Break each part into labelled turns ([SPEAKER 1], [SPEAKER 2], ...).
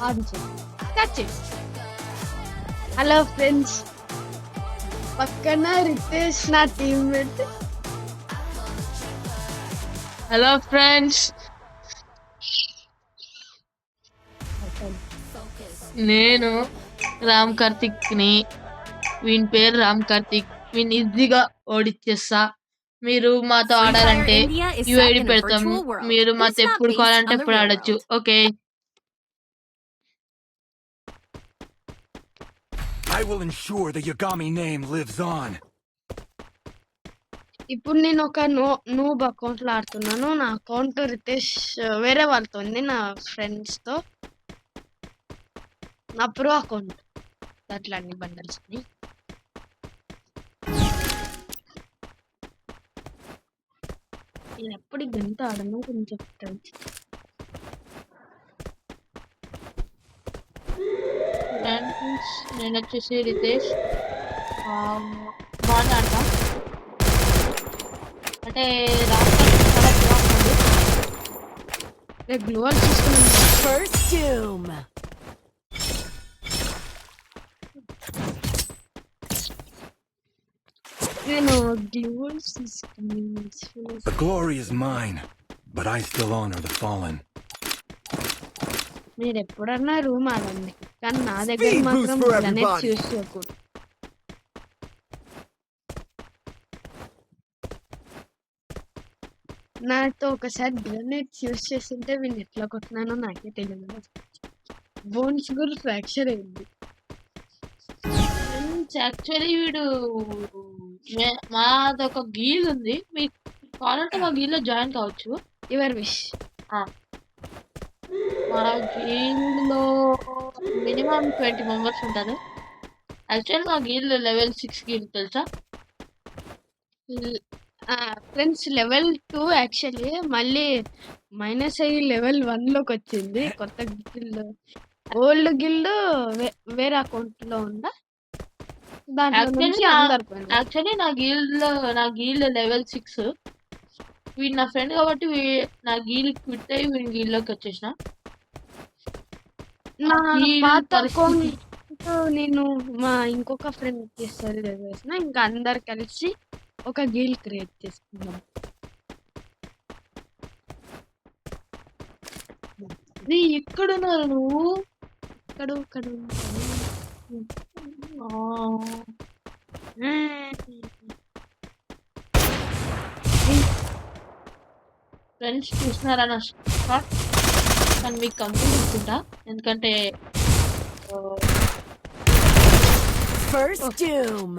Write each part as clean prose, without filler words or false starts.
[SPEAKER 1] On చేయి. Start చేయి. Hello friends, పక్కన రితేష్ నా టీమ్మేట్.
[SPEAKER 2] హలో ఫ్రెండ్స్, నేను రామ్ కార్తిక్ ని. వీని పేరు రామ్ కార్తిక్. వీని ఈజీగా ఓడిచ్చేస్తా. మీరు మాతో ఆడాలంటే యూఐడి పెడతాం. మీరు మాతో ఎప్పుడు కావాలంటే ఎప్పుడు ఆడొచ్చు. Okay,
[SPEAKER 3] I will ensure the Yagami name lives on.
[SPEAKER 1] ఇప్పుడు నేను ఒక నూబ్ అకౌంట్ లో ఆడుతున్నాను. నా అకౌంట్ రితేష్ వేరే వాళ్ళతో ఉంది, నా ఫ్రెండ్స్ తో. నా ప్రో అకౌంట్ అట్లా అన్ని బండల్స్. నేను ఎప్పుడు గంట ఆడను కొంచెం ఫ్రెండ్స్.
[SPEAKER 2] నేను వచ్చేసి రితేష్. బాగా ఆడతా. అంటే రామ్
[SPEAKER 1] గ్లోవల్ తీసుకున్నాను.
[SPEAKER 4] First doom.
[SPEAKER 1] నేను గ్లోవల్స్ తీసుకున్నాను.
[SPEAKER 3] The glory is mine, but I still honor the fallen.
[SPEAKER 1] మీరు ఎప్పుడన్నా రూమ్ ఆడండి, కానీ నా దగ్గర
[SPEAKER 4] Speed boost
[SPEAKER 1] మాత్రం
[SPEAKER 4] for
[SPEAKER 1] ఇలానే
[SPEAKER 4] everybody.
[SPEAKER 1] చూసుకోకూడదు. నాతో ఒకసారి గ్రనేట్స్ యూస్ చేస్తుంటే వీళ్ళు ఎట్లా కొట్టినానో నాకే తెలియదు. బోన్స్ కూడా ఫ్రాక్చర్ అయింది.
[SPEAKER 2] యాక్చువల్లీ వీడు మాది ఒక గీల్ ఉంది. మీకు కావాలంటే మా గీల్లో జాయిన్ కావచ్చు.
[SPEAKER 1] Your wish.
[SPEAKER 2] మా గీల్లో మినిమం 20 మెంబర్స్ ఉంటారు. యాక్చువల్లీ మా గీల్ లెవెల్ 6 గీల్ తెలుసా
[SPEAKER 1] ఫ్రెండ్స్? లెవెల్ 2 యాక్చువల్లీ మళ్ళీ మైనస్ అయ్యి లెవెల్ 1 లోకి వచ్చింది. కొత్త గిల్డ్, ఓల్డ్ గిల్డ్ వేరే అకౌంట్ లో ఉందా? దాంట్లో నుంచి అందరు పోయినారు.
[SPEAKER 2] యాక్చువల్లీ నా గీల్ లెవెల్ 6. వీడు నా ఫ్రెండ్ కాబట్టి నా గీల్ క్విట్ అయ్యి వీడి గీల్లోకి వచ్చేసిన.
[SPEAKER 1] నా
[SPEAKER 2] గీల్
[SPEAKER 1] పాత
[SPEAKER 2] పరిస్థితి
[SPEAKER 1] అకౌంట్ నేను మా ఇంకొక ఫ్రెండ్ చేస్తారు వేసిన, ఇంకా అందరు కలిసి ఒక గీల్ క్రియేట్ చేసుకున్నాం.
[SPEAKER 2] ఎక్కడున్నారు నువ్వు?
[SPEAKER 1] ఇక్కడ
[SPEAKER 2] ఫ్రెండ్స్ చూసినారా నా షాట్? కానీ మీకు కంప్లీట్ అనుకుంటా, ఎందుకంటే
[SPEAKER 4] First doom.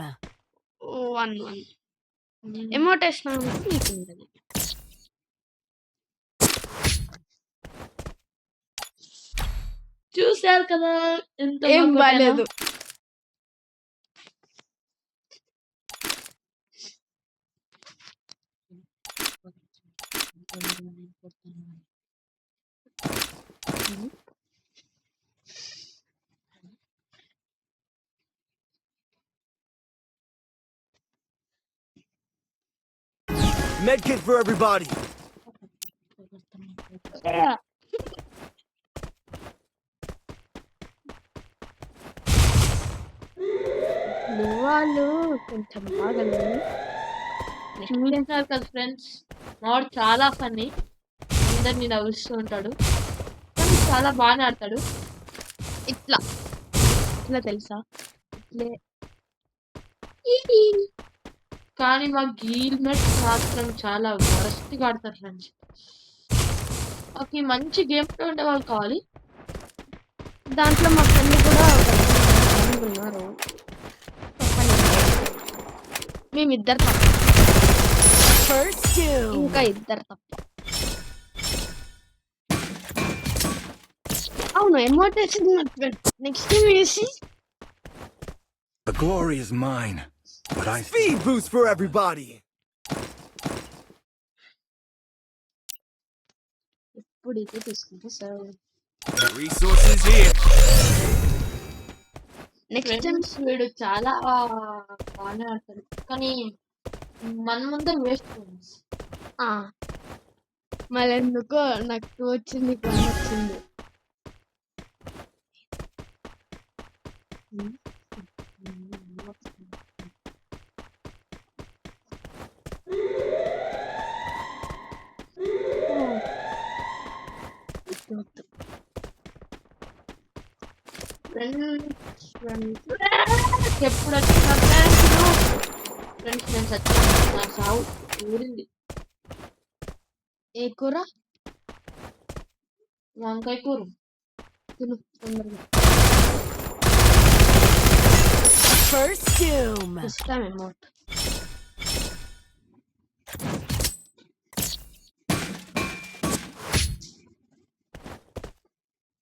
[SPEAKER 1] 1-1 ఎమోట్ వేసినా నీకు ఉంటుంది.
[SPEAKER 2] చూసారు కదా ఎంత
[SPEAKER 1] ఏం
[SPEAKER 2] బాగా
[SPEAKER 1] బాలేదు.
[SPEAKER 4] Medkit for everybody.
[SPEAKER 1] వాళ్ళు కొంచెం బాగా
[SPEAKER 2] చూసారు కదా ఫ్రెండ్స్, వాడు చాలా ఫన్నీ. అందరినీ నవ్విస్తూ ఉంటాడు, కానీ చాలా బాగా ఆడతాడు.
[SPEAKER 1] ఇట్లా తెలుసా? ఇట్లే
[SPEAKER 2] కానీ మా గీల్ మెట్ మాత్రం చాలా వరస్ట్గా ఆడతారు ఫ్రెండ్స్. మాకు మంచి గేమ్ ప్లే ఉండే వాళ్ళు కావాలి.
[SPEAKER 1] దాంట్లో మా ఫ్రెండ్ కూడా ఉన్నారు. మేమిద్దరు తప్ప,
[SPEAKER 4] First doom.
[SPEAKER 1] ఇంకా ఇద్దరు తప్ప. అవును, ఎమోట్ వేసింది మా ఫ్రెండ్. నెక్స్ట్ టైం వేసి
[SPEAKER 3] The glory is mine, but I
[SPEAKER 4] Speed boost for everybody.
[SPEAKER 1] ఎప్పుడైతే తీసుకుంటే sir
[SPEAKER 4] Resources here.
[SPEAKER 1] Next time
[SPEAKER 2] friends వీడు చాలా బాగానే ఆడతాడు, కానీ మన ముందర వేస్ట్ ఫ్రెండ్స్.
[SPEAKER 1] మళ్ళీ ఎందుకో నాకు 2 వచ్చింది, 1 వచ్చింది.
[SPEAKER 2] ఎప్పుడు వచ్చిన ఫ్రెండ్స్ నేను చచ్చాను, నా సావు ఊరింది.
[SPEAKER 1] ఏ కూర
[SPEAKER 2] వంకాయ కూర.
[SPEAKER 1] తిను తొందరగా.
[SPEAKER 4] First doom.
[SPEAKER 1] ఇష్టం amount.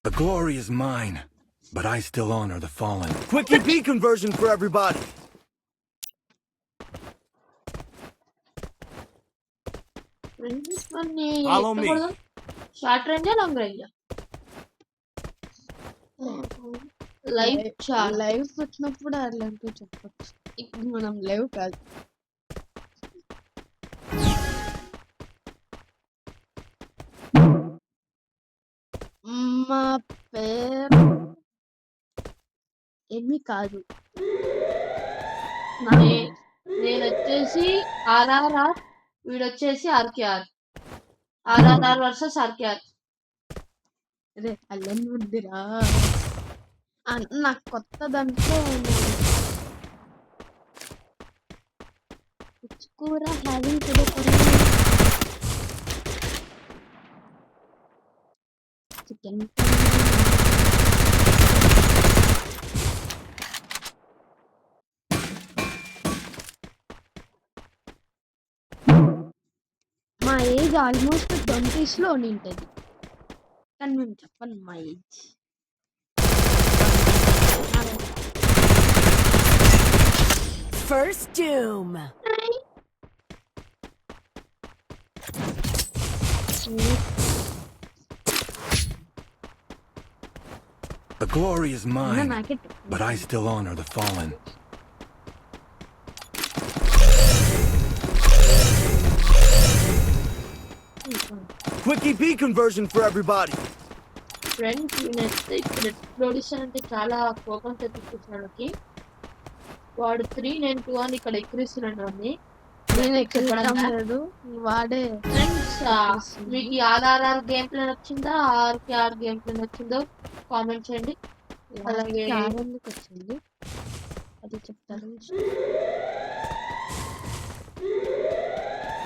[SPEAKER 3] The glory is mine, but I still honor the fallen.
[SPEAKER 4] Quickie B conversion for everybody.
[SPEAKER 2] Friends అన్ని
[SPEAKER 4] Follow me.
[SPEAKER 2] షార్ట్ రేంజా లాంగ్ రేంజా? లైవ్ చాలా
[SPEAKER 1] లైవ్ వచ్చినప్పుడు అలాంటివి చెప్పచ్చు. ఇప్పుడు మనం లైవ్ కాదు. మా పేరు ఏమీ కాదు.
[SPEAKER 2] నేను వచ్చేసి ఆర్ఆర్ఆర్, వీడొచ్చేసి ఆర్కేఆర్. ఆర్ఆర్ఆర్ వర్సెస్ ఆర్కేఆర్.
[SPEAKER 1] అదే అల్లని ఉందిరా. నాకు కొత్త దాంట్లో కూర హ్యావింగ్ టుడే చికెన్. మా ఏజ్ ఆల్మోస్ట్ 20s లో ఉంటుంది, కానీ మేము చెప్పండి మా age.
[SPEAKER 4] First doom.
[SPEAKER 3] The glory is mine,
[SPEAKER 1] నాకే
[SPEAKER 3] but I still honor the fallen.
[SPEAKER 4] Quickie B conversion for everybody.
[SPEAKER 2] Friends నేనైతే ఇప్పుడు ఎక్స్ప్లోడిషన్ అంటే చాలా కోపం తెప్పించుకున్నాడుకి. వాడు 3 నేను 2 అని ఇక్కడ ఎక్కిరిస్తున్నాడు అని.
[SPEAKER 1] నేను ఎక్కడం లేదు, వాడే.
[SPEAKER 2] ఫ్రెండ్స్ మీకు ఆర్ఆర్ఆర్ గేమ్ ప్లే నచ్చిందా, ఆర్కేఆర్ గేమ్ ప్లే నచ్చిందో కామెంట్ చేయండి. అలాగే
[SPEAKER 1] ఎందుకు వచ్చింది అది చెప్తారు.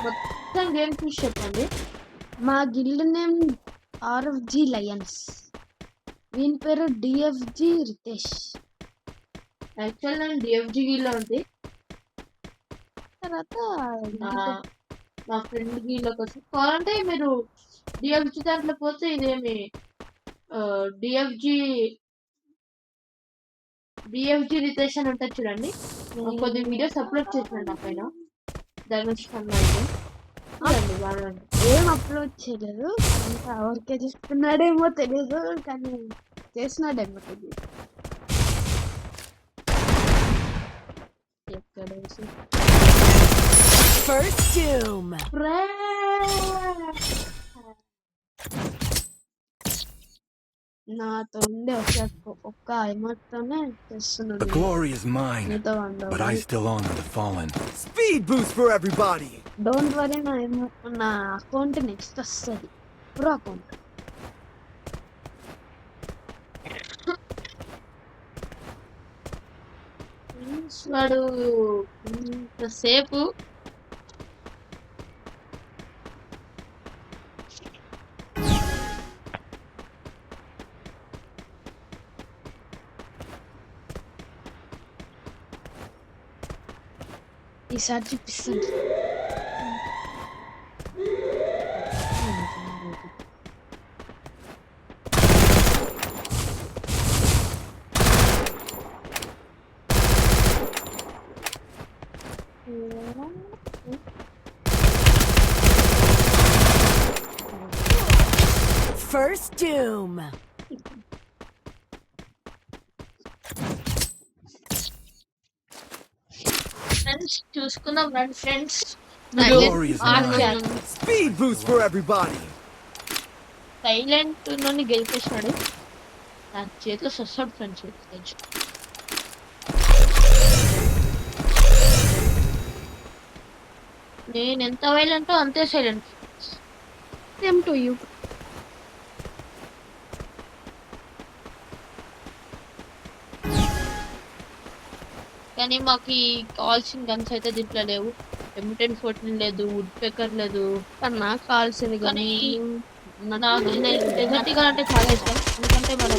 [SPEAKER 2] మొత్తం గేమ్ చూసి చెప్పండి.
[SPEAKER 1] మా గిల్డ్ నేమ్ ఆర్ఎఫ్జి లయన్స్, వీని పేరు డిఎఫ్జి రితేష్.
[SPEAKER 2] యాక్చువల్ నేను డిఎఫ్జిలో ఉంది.
[SPEAKER 1] తర్వాత
[SPEAKER 2] మా ఫ్రెండ్ గీలోకి వచ్చి కావాలంటే మీరు డిఎఫ్జి దాంట్లో పోతే ఇదేమి డిఎఫ్జి రితేష్ అని ఉంటుంది చూడండి. కొద్ది వీడియోస్ అప్లోడ్ చేసినాడు నా పైన. ధనుష్ అన్న చూడండి బాగా.
[SPEAKER 1] ఏం అప్లోడ్ చేయలేదు, ఇంకా ఊరికే చేస్తున్నాడేమో తెలీదు, కానీ చేసినాడేమో తెలియదు. ఎక్కడ
[SPEAKER 4] First doom.
[SPEAKER 1] నాతో ఉండే ఒక్క ఎమోట్తోనే చేస్తున్నాడు.
[SPEAKER 3] The glory is mine, but I still honor the fallen.
[SPEAKER 4] Speed boost for everybody.
[SPEAKER 1] Don't worry, నా అకౌంట్ నెక్స్ట్ వస్తుంది, ప్రో అకౌంట్.
[SPEAKER 2] వాడు ఇంతసేపు
[SPEAKER 1] ఈసారి చూపిస్తుంది.
[SPEAKER 4] First doom.
[SPEAKER 2] ఫ్రెండ్స్ చూసుకుందాం రండి friends.
[SPEAKER 3] The glory is mine.
[SPEAKER 4] Speed boost for everybody.
[SPEAKER 2] Silent నుండి గెలిపేసినాడు. నా చేతిలో సస్తాడు ఫ్రెండ్స్. నేను ఎంత వైలెంటో అంతే సైలెంట్.
[SPEAKER 1] Same to you.
[SPEAKER 2] కానీ మాకు ఈ కావాల్సిన గన్స్ అయితే దీంట్లో లేవు. M1014 లేదు, వుడ్ పెకర్ లేదు.
[SPEAKER 1] కానీ నాకు కావాల్సింది
[SPEAKER 2] కానీ
[SPEAKER 1] కానీ
[SPEAKER 2] నాకు డెజర్ట్ ఈగల్ అంటే చాలా ఇష్టం. ఎందుకంటే మనం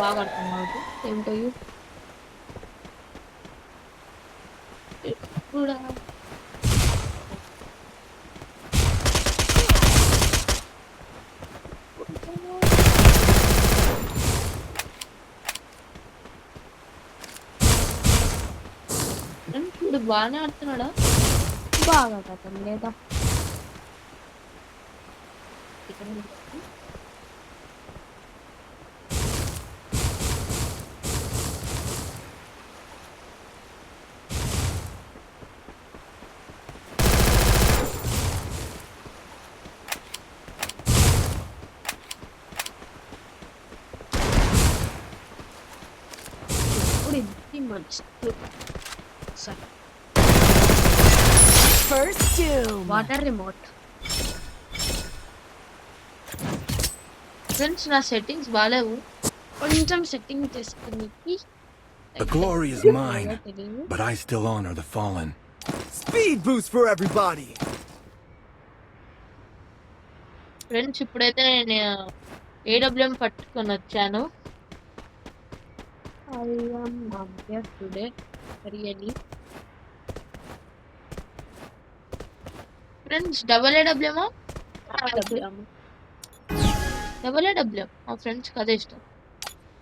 [SPEAKER 2] బాగా ఆడుతాం కాబట్టి.
[SPEAKER 1] Same to you.
[SPEAKER 2] కూడా ఇప్పుడు బాగానే ఆడుతున్నాడా?
[SPEAKER 1] బాగా కథం లేదా? ఇప్పుడు ఇది మంచి
[SPEAKER 5] First doom.
[SPEAKER 1] Water remote.
[SPEAKER 2] Friends నా సెట్టింగ్స్ బాగాలేవు.
[SPEAKER 1] కొంచెం సెట్టింగ్ చేసుకుని
[SPEAKER 3] The glory is mine, but I still honor the fallen.
[SPEAKER 4] Speed boost for everybody.
[SPEAKER 2] Friends ఇప్పుడైతే నేను AWM పట్టుకొని వచ్చాను.
[SPEAKER 1] I am not there today. Really.
[SPEAKER 2] Friends AWM
[SPEAKER 1] AWM.
[SPEAKER 2] మా ఫ్రెండ్స్కి అదే ఇష్టం.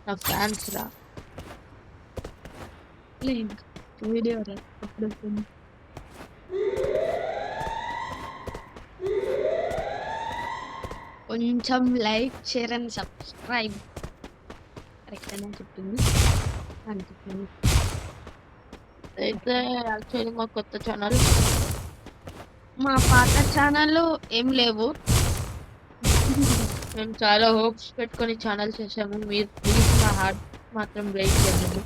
[SPEAKER 2] నా ఫ్యాన్స్ రా.
[SPEAKER 1] లింక్ వీడియో అప్పుడు కొంచెం like share and subscribe. Correct అని చెప్తుంది అనిపిస్తుంది.
[SPEAKER 2] అయితే యాక్చువల్లీ మా కొత్త ఛానల్,
[SPEAKER 1] మా పాత ఛానల్ ఏం లేవు.
[SPEAKER 2] మేము చాలా హోప్స్ పెట్టుకొని ఛానల్ చేసాము. మీరు ప్లీజ్ మా హార్ట్ మాత్రం బ్రేక్ చేయండి.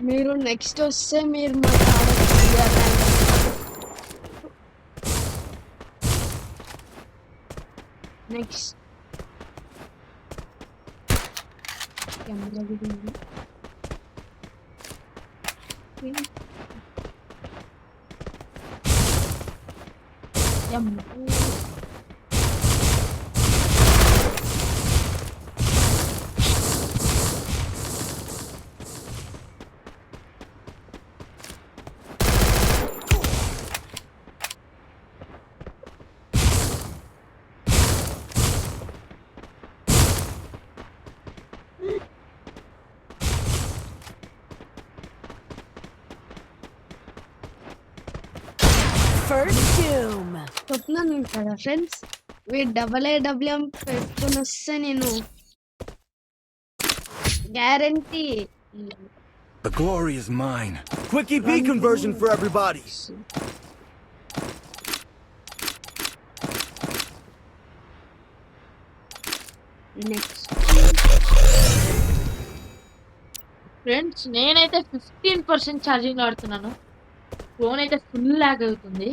[SPEAKER 1] మీరు నెక్స్ట్ వస్తే మీరు మా నెక్స్ట్
[SPEAKER 5] First doom.
[SPEAKER 1] చెప్తున్నాను కదా ఫ్రెండ్స్, వీడు AWM పెట్టుకుని వస్తే నేను guarantee
[SPEAKER 3] The glory is mine.
[SPEAKER 4] Quickie B conversion for everybody.
[SPEAKER 1] Next
[SPEAKER 2] friends నేనైతే 15% ఛార్జింగ్ ఆడుతున్నాను. ఫోన్ అయితే ఫుల్ లాగ్ అవుతుంది.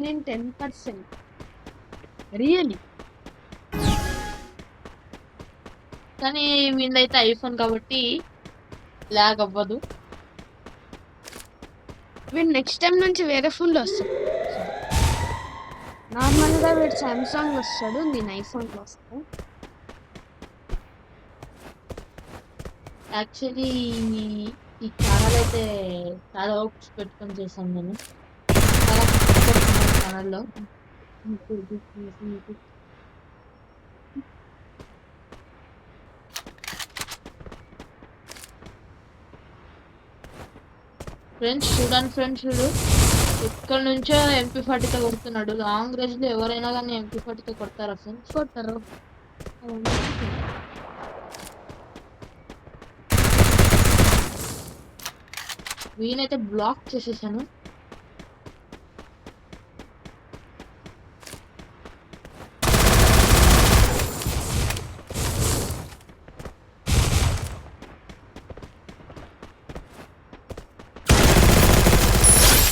[SPEAKER 1] నేను 10%. రియలీ
[SPEAKER 2] కానీ వీళ్ళైతే ఐఫోన్ కాబట్టి లాగ్ అవ్వదు.
[SPEAKER 1] వీడు నెక్స్ట్ టైం నుంచి వేరే ఫోన్లో వస్తాడు. నార్మల్గా వీడు సామ్సంగ్ వస్తాడు, నేను ఐఫోన్లో వస్తాను.
[SPEAKER 2] యాక్చువల్లీ ఈ ఛానల్ అయితే చాలా హోప్స్ పెట్టుకొని చేశాను నేను. చాలా కష్టపడుతున్నాను ఛానల్లో. ఫ్రెండ్స్ చూడండి, ఫ్రెండ్స్ చూడు ఇక్కడ నుంచో MP40తో కొడుతున్నాడు. లాంగ్ రేంజ్ లో ఎవరైనా కానీ MP40తో కొడతారా ఫ్రెండ్స్?
[SPEAKER 1] కొట్టరు.
[SPEAKER 2] వీనైతే బ్లాక్ చేసేసాను.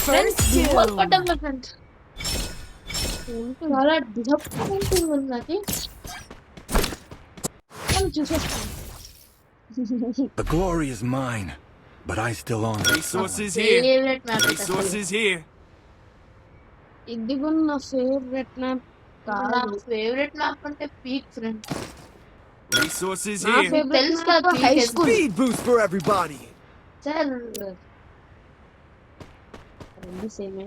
[SPEAKER 5] First
[SPEAKER 2] దువ్వలు
[SPEAKER 5] doom.
[SPEAKER 2] పడ్డంలో ఫ్రెండ్స్ చాలా డిసప్పాయింటింగ్ ఉంది అది.
[SPEAKER 1] చూసేస్తాను.
[SPEAKER 3] The glory is mine, but I still honor the fallen.
[SPEAKER 4] Resources here.
[SPEAKER 2] Favourite map
[SPEAKER 4] Resources here.
[SPEAKER 1] ఇది కూడా నా ఫేవరెట్ మ్యాప్
[SPEAKER 2] నా
[SPEAKER 1] కాదు.
[SPEAKER 2] ఫేవరెట్ మ్యాప్ అంటే పీక్ ఫ్రెండ్స్.
[SPEAKER 4] Resources
[SPEAKER 1] నా
[SPEAKER 4] here.
[SPEAKER 1] ఫేవరెట్
[SPEAKER 2] తెలుసు
[SPEAKER 1] మ్యాప్
[SPEAKER 2] కదా,
[SPEAKER 1] high
[SPEAKER 2] PK.
[SPEAKER 1] School.
[SPEAKER 4] Speed boost for everybody.
[SPEAKER 2] Sir
[SPEAKER 1] రెండు సేమే.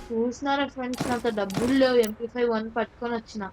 [SPEAKER 2] చూసినారా ఫ్రెండ్స్, నాతో డబ్బులు లేవు, MP5 1 పట్టుకొని వచ్చిన.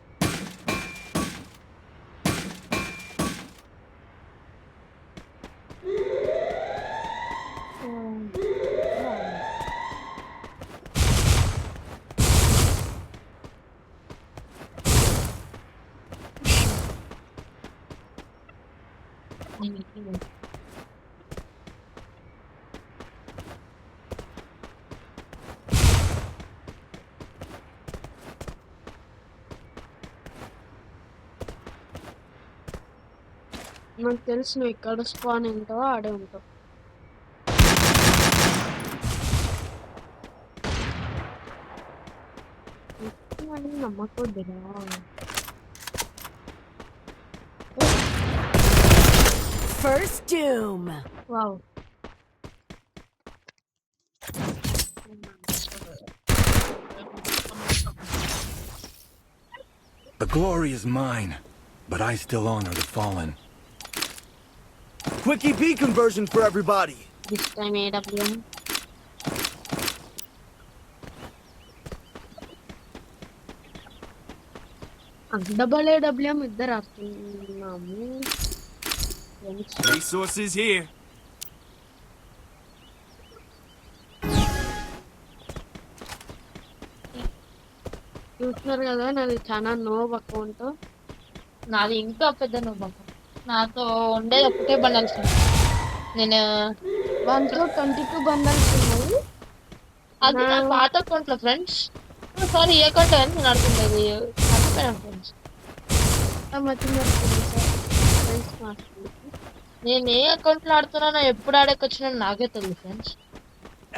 [SPEAKER 1] నాకు తెలుసు నువ్వు ఎక్కడ స్పాన్ ఉంటావో ఆడే ఉంటావు. అని నమ్మకొద్దురా.
[SPEAKER 5] First doom.
[SPEAKER 1] Wow.
[SPEAKER 3] The glory is mine, but I still honor the fallen.
[SPEAKER 4] Quick EP conversion for everybody.
[SPEAKER 1] This time AWM. Double AWM ఇద్దరు ఆడుతున్నాము.
[SPEAKER 4] Resources here.
[SPEAKER 1] చూస్తున్నారు కదా నాది చాలా నోవ్ అకౌంట్.
[SPEAKER 2] నాది ఇంకా పెద్ద నమ్మకం. నాతో ఉండేది ఒకటే బండల్స్. నేను
[SPEAKER 1] దాంట్లో 22 బండల్స్ ఉన్నాయి.
[SPEAKER 2] అది నా పాత అకౌంట్ లో ఫ్రెండ్స్. సారీ ఏ అకౌంట్ అని నేను అడుగుతుంది మర్చిపోయాను ఫ్రెండ్స్. నేను ఏ అకౌంట్ లో ఆడుతున్నానో ఎప్పుడు ఆడకొచ్చినా నాకే తెలియదు ఫ్రెండ్స్.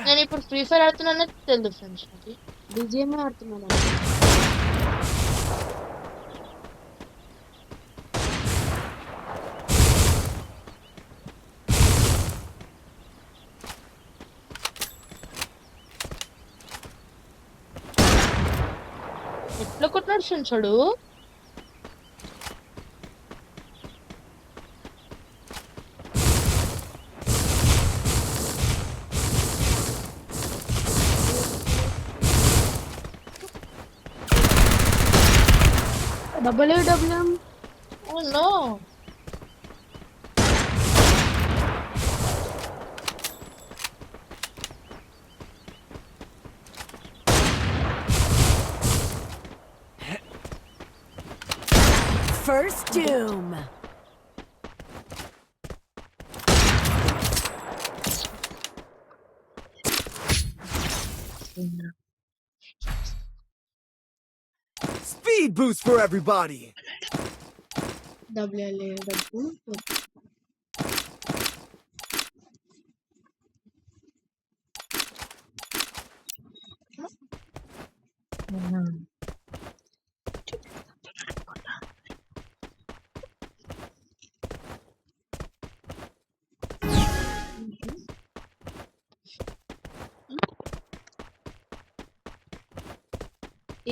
[SPEAKER 2] నేను ఇప్పుడు ఫ్రీ ఫైర్ ఆడుతున్నానే తెలియదు ఫ్రెండ్స్. నాకు
[SPEAKER 1] BGM ఆడుతున్నాను.
[SPEAKER 2] ఎట్లా కొట్టినాడు ఫ్రెండ్స్ వాడు.
[SPEAKER 1] Double AWM.
[SPEAKER 2] Oh no.
[SPEAKER 5] First doom.
[SPEAKER 4] Speed boost for everybody.
[SPEAKER 1] WLAW.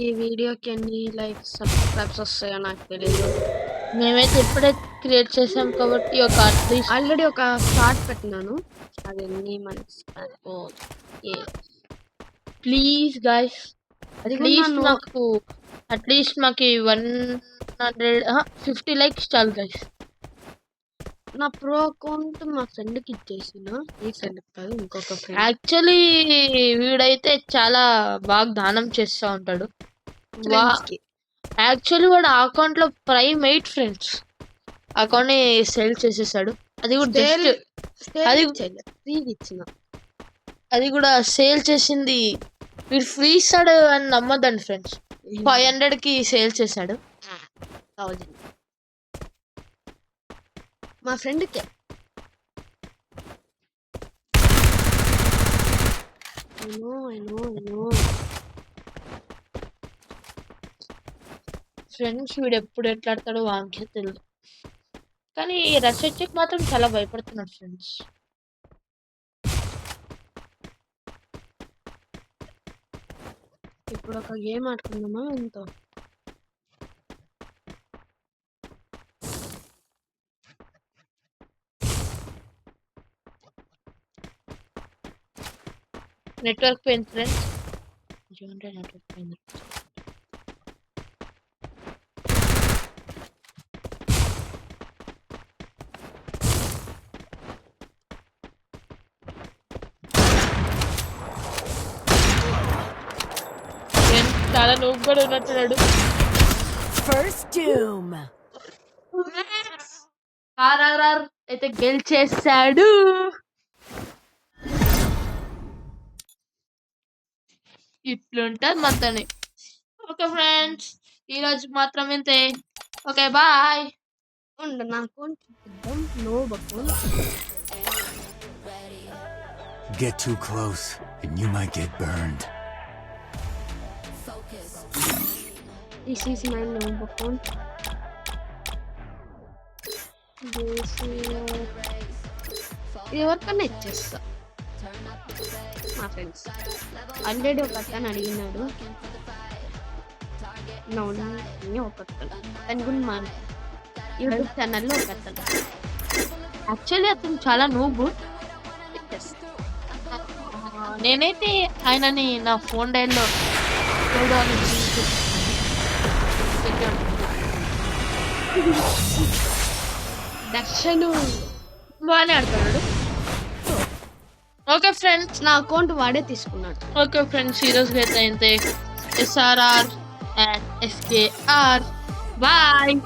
[SPEAKER 1] ఈ వీడియోకి ఎన్ని లైక్స్ సబ్స్క్రైబ్స్ వస్తాయో నాకు తెలియదు.
[SPEAKER 2] మేమైతే ఇప్పుడే క్రియేట్ చేసాం కాబట్టి ఒక అట్లీస్ట్
[SPEAKER 1] ఆల్రెడీ ఒక షార్ట్ పెట్టినాను. అది ఎన్ని మంత్స్
[SPEAKER 2] ప్లీజ్ గైస్ అట్లీస్ట్ మాకు 150 లైక్స్ చాలు గైస్.
[SPEAKER 1] నా ప్రో అకౌంట్ మా ఫ్రెండ్కి ఇచ్చేసిన. ఈ ఫ్రెండ్ కాదు, ఇంకొక ఫ్రెండ్.
[SPEAKER 2] యాక్చువల్లీ వీడైతే చాలా బాగా దానం చేస్తూ ఉంటాడు. యాక్చువల్లీ వాడు ఆ అకౌంట్ లో ప్రైమ్ 8 ఫ్రెండ్స్ అకౌంట్ ని సేల్ చేసేసాడు. అది కూడా
[SPEAKER 1] ఇచ్చిన
[SPEAKER 2] అది కూడా సేల్ చేసింది వీడు ఫ్రీ ఇస్తాడు అని నమ్మద్దండి ఫ్రెండ్స్. 500 కి సేల్ చేశాడు.
[SPEAKER 1] 1000 మా ఫ్రెండ్కే
[SPEAKER 2] ఫ్రెండ్స్ వీడు ఎప్పుడు ఎట్లా ఆడతాడో వానికే తెలియదు. కానీ రషెట్కి మాత్రం చాలా భయపడుతున్నాడు ఫ్రెండ్స్.
[SPEAKER 1] ఇప్పుడు ఒక గేమ్ ఆడుకుందామా ఎంతో?
[SPEAKER 2] నెట్వర్క్ పోయింది ఫ్రెండ్స్. నెట్వర్క్ పోయింది. చాలా నవ్వు కూడా ఉన్నట్టున్నాడు.
[SPEAKER 5] First doom.
[SPEAKER 2] ఆర్ఆర్ఆర్ అయితే గెలిచేసాడు. ఇట్లుంటది మనతోని. ఓకే ఫ్రెండ్స్, ఈరోజు మాత్రం ఇంతే. Okay bye.
[SPEAKER 1] ఉండు నా అకౌంట్ చూపిద్దాం. No account.
[SPEAKER 3] Get too close, and you might get burned.
[SPEAKER 1] This is my no account. ఎవరికన్నా ఇచ్చేస్తా మా ఫ్రెండ్స్. ఆల్రెడీ ఒక అతను అడిగినాడు. నౌని ఒక అతను తను కూడా మా యూట్యూబ్ ఛానల్లో ఒక అతను.
[SPEAKER 2] యాక్చువల్లీ అతను చాలా నూబు. నేనైతే ఆయనని నా ఫోన్ డైల్లో
[SPEAKER 1] దర్శను
[SPEAKER 2] బాగానే ఆడుతున్నాడు. ఓకే ఫ్రెండ్స్,
[SPEAKER 1] నా అకౌంట్ వాడే తీసుకున్నాడు.
[SPEAKER 2] ఓకే ఫ్రెండ్స్, ఈరోజు అయితే ఇంతే. SRR and SKR. బాయ్.